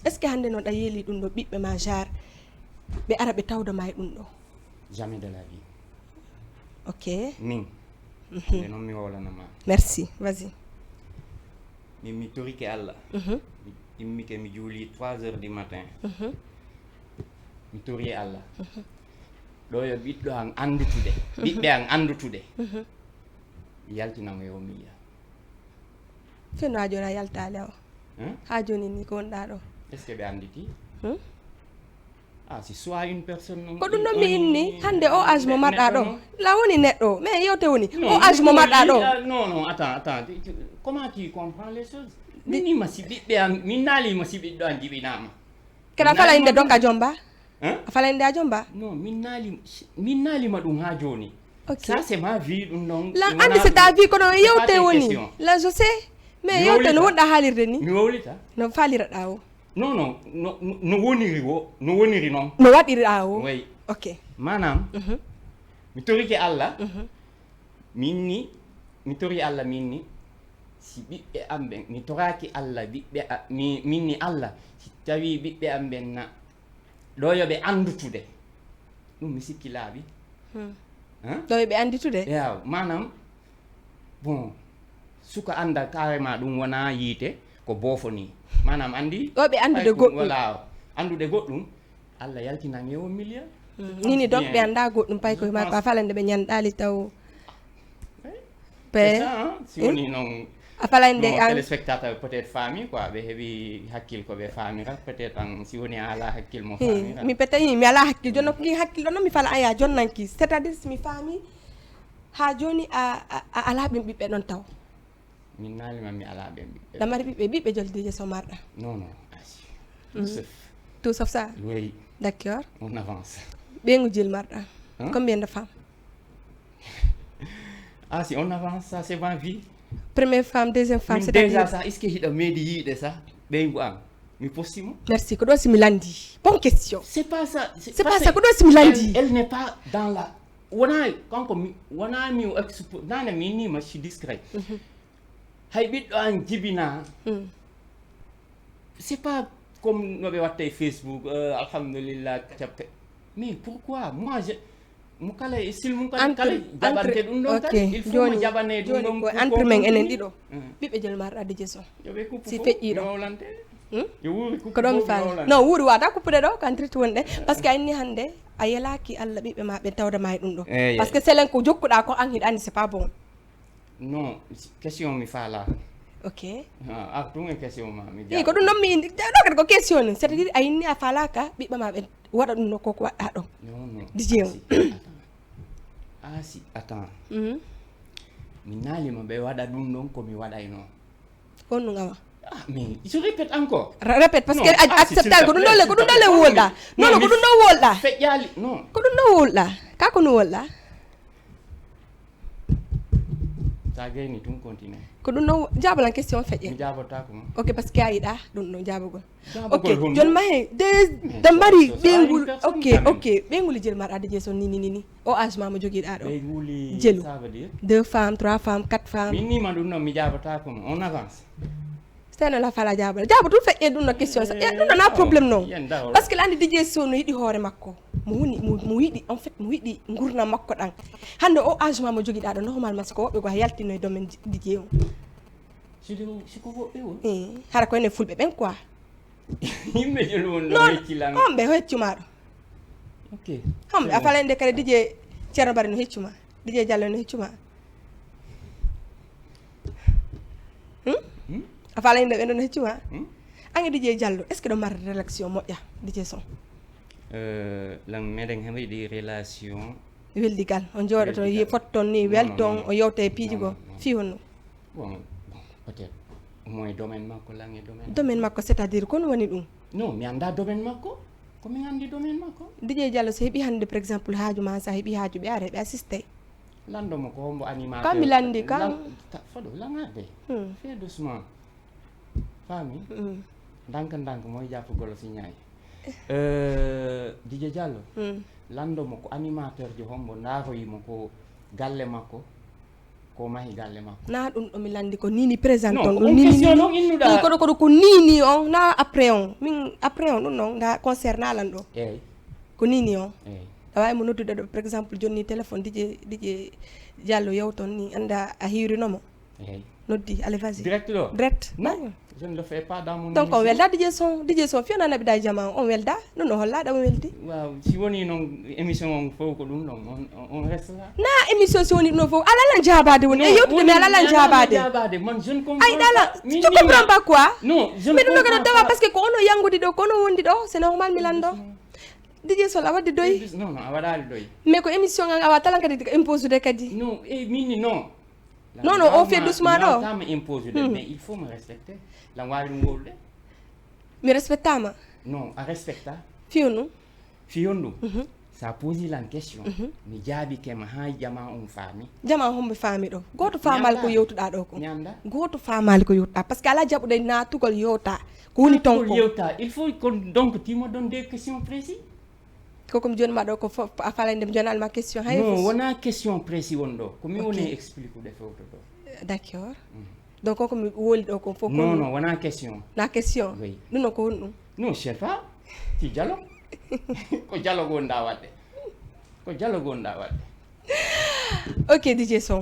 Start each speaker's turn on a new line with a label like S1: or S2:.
S1: est ce que hande non da yeli dum do bibbe ma jar be arabe tawdo may dum do
S2: jamais de la vie.
S1: OK
S2: Ning. Non mi wala na ma.
S1: Merci, vas-y.
S2: Mi tori ke Allah. Mi ke mi juli 3h du matin. Mi tori Allah. Do yo biddo an andutude. Bibbe an andutude. Yaltina mo yo miya.
S1: Feno a jona yalta lew. Ha joni ni ko wonda do.
S2: Est-ce que be anditi? Ah, si soit une personne
S1: ko dum no mi inni hande o âge mo marda do la woni neddo mais yewte woni o âge mo marda do
S2: non attends comment tu comprends les choses ni masibi be min nali masibi do anjibi nama
S1: kala fala inde donka jomba fala inde a jomba
S2: non min nali ma dum ha joni ça c'est ma vie dum non
S1: la andi c'est ta vie ko no yewte woni la je sais mais yewte no wonda halirde ni
S2: mi wowlita
S1: no falira dawo
S2: non no woniri non
S1: no wadiri dawo
S2: oui
S1: OK
S2: manam mi tori ke Allah minni mi tori Allah minni si bibbe amben mi toraki Allah bibbe minni Allah si tawi bibbe amben na do yobe andutude dum mi sikki laabi
S1: do yobe anditude
S2: yaw manam bon suka anda carrément dum wona yite ko bofoni manam andi
S1: do be andude goddum
S2: wala andude goddum Allah yaltina ngewo million
S1: nini donc be anda goddum pay ko ma ba falande be nyandali taw pe
S2: si woni non
S1: afalande
S2: an téléspectateur peut-être famille quoi be hebi hakkil ko be famille rak peut-être an si woni ala hakkil mo famille
S1: mi peut-être mi ala hakkil jonno ki hakkil non mi fala aya jonnanki c'est-à-dire mi famille ha joni a ala be bibbe don taw
S2: min nali mi ala be bibbe
S1: damari bibbe jolde je so marda
S2: non
S1: tout sauf ça
S2: oui
S1: d'accord
S2: on avance
S1: bengu jil marda combien de femmes
S2: ah si on avance ça c'est ma vie
S1: première femme deuxième femme
S2: c'est déjà ça est-ce que hida medi yide ça bengu am mi possimo
S1: merci ko do similandi bonne question
S2: c'est pas ça
S1: c'est pas ça ko do similandi
S2: elle n'est pas dans la wona kanko wona mi expo nana mi ma ci discret hay biddo an jibina c'est pas comme no be watte Facebook alhamdulillah capte mais pourquoi moi je mukala sil mun kala jabante dum don kadi il faut mo jabane dum don
S1: ko entre men enen dido bibbe jël mar adi jeso si feji do yo wuri ko do mi fal non wuri wada ko pude do kan triti wonde parce que ayni hande ayelaki Allah bibbe ma be tawda may dum do parce que selen ko jokkuda ko an hidani c'est pas bon
S2: non question mi fala
S1: OK
S2: ah dum question ma mi
S1: ko dum non mi do ko question c'est-à-dire ayni afalaka bibbe ma be wada dum ko ko wadda do
S2: non
S1: DJ
S2: ah si attends mi nali ma be wada dum don ko mi wada ino
S1: on ngawa
S2: ah mais je répète encore
S1: répète parce que acceptable ko dum dole wolda non ko dum do wolda
S2: fe yali non
S1: ko dum do wolda ka ko no wolda
S2: ta gayni tum continue
S1: ko dum no jabala question feje
S2: mi jabota ko
S1: OK parce que ayida dum no jabagol OK jon mahe de dambari bengul OK bengul jël mar adi jeso ni o âge ma jogi da do
S2: benguli
S1: ça veut dire 2 femmes 3 femmes 4 femmes
S2: minni ma dum no mi jabota ko on avance
S1: c'est la fala jabal jabatul feje dum no question ça dum na problème non parce que landi DJ so no yidi hore makko mu yidi en fait mu yidi ngurna makko dan hande o âge ma jogi da do normal mas ko wobbe ko yaltino domaine DJ o
S2: si ko wobbe o
S1: hara ko ne fulbe ben quoi
S2: yimbe jelo won do heccilan
S1: on be heccuma
S2: OK
S1: hambe afalende kare DJ Thierno Bari no heccuma DJ Diallo no heccuma afalende be no heccuma angi DJ Diallo est ce que do mar relation moƴƴa DJ son
S2: lang meden hemi di relation
S1: weldigal on joodoto yi fotton ni weldon o yewte piiji go fi wonno
S2: bon peut-être moy domaine makko langi
S1: domaine makko c'est-à-dire kon woni dum
S2: non mi anda domaine makko ko mi andi domaine makko
S1: DJ Diallo so hebi hande par exemple haaju ma sa hebi haaju be are be assisté
S2: lando mo ko hombo animateur
S1: kam landi kam
S2: fodo langade fait doucement fami dank moy japp golo ci ñaay DJ Diallo lando mo ko animateur jo hombo ndaro yimo ko galle makko ko mahi galle makko
S1: na ɗum ɗo mi landi ko nini présente on
S2: ɗum question noon innuɗa
S1: koɗo ko nini on na après on min après on ɗum noon da concerne alan ɗo
S2: eyyi
S1: ko nini on
S2: eyyi
S1: a wawi mo noddude ɗo par exemple joni téléphone dj Diallo yewton ni anda a hiirinomo
S2: eyyi
S1: noddi allez vas-y
S2: direct ɗo
S1: direct
S2: non je ne le fais pas dans mon
S1: donc on welda dj son fiyona naɓi da jama on welda ɗum no hollaɗa on weldi
S2: waaw si woni noon émission on fof ko ɗum ɗon on reste là
S1: na émission si woni ɗum fof alalan jabade woni e yewtude mais alalan jabade
S2: man je ne comprends
S1: ay ɗala tu comprends pas quoi
S2: non je ne
S1: mais ɗum ɗo
S2: comprends
S1: kadi dawa par ce que ko ono yangude ɗo ko ono wondi ɗo c'est normal mi lando dj sol a wadde doyi
S2: non a waɗali doyi
S1: mais ko émission ngan awa talan kadi impose de kadi
S2: non e minni non
S1: non on fait doucement ɗo
S2: ta me impose de mais il faut me respecter lan wawi ɗum wolude
S1: mi respectama
S2: non a respecta
S1: fiyonu
S2: fiyon ɗum sa posi lan question mi jaabikema ha jama on faami
S1: jama homɓe faami ɗo goto faamali ko yewtuɗa ɗo ko
S2: ñamda
S1: goto faamali ko yewtuɗa par ce que ala jaɓuɗe natugol yewta ko woni ton ko
S2: yewta il faut donc tu me donnes des questions précises
S1: kokomi joni ma ɗo ko fof a falande mi joni alma question hay
S2: non wona question précis won ɗo komi woni explique ude fewto ɗo
S1: d'accord donc koko mi woli ɗo ko fof
S2: non non wona question
S1: na question
S2: oui
S1: ɗum no ko woni ɗum
S2: non je sais pas ti dialogue ko dialogue gonɗa wadde ko dialogue gonɗa wadde
S1: ok dj son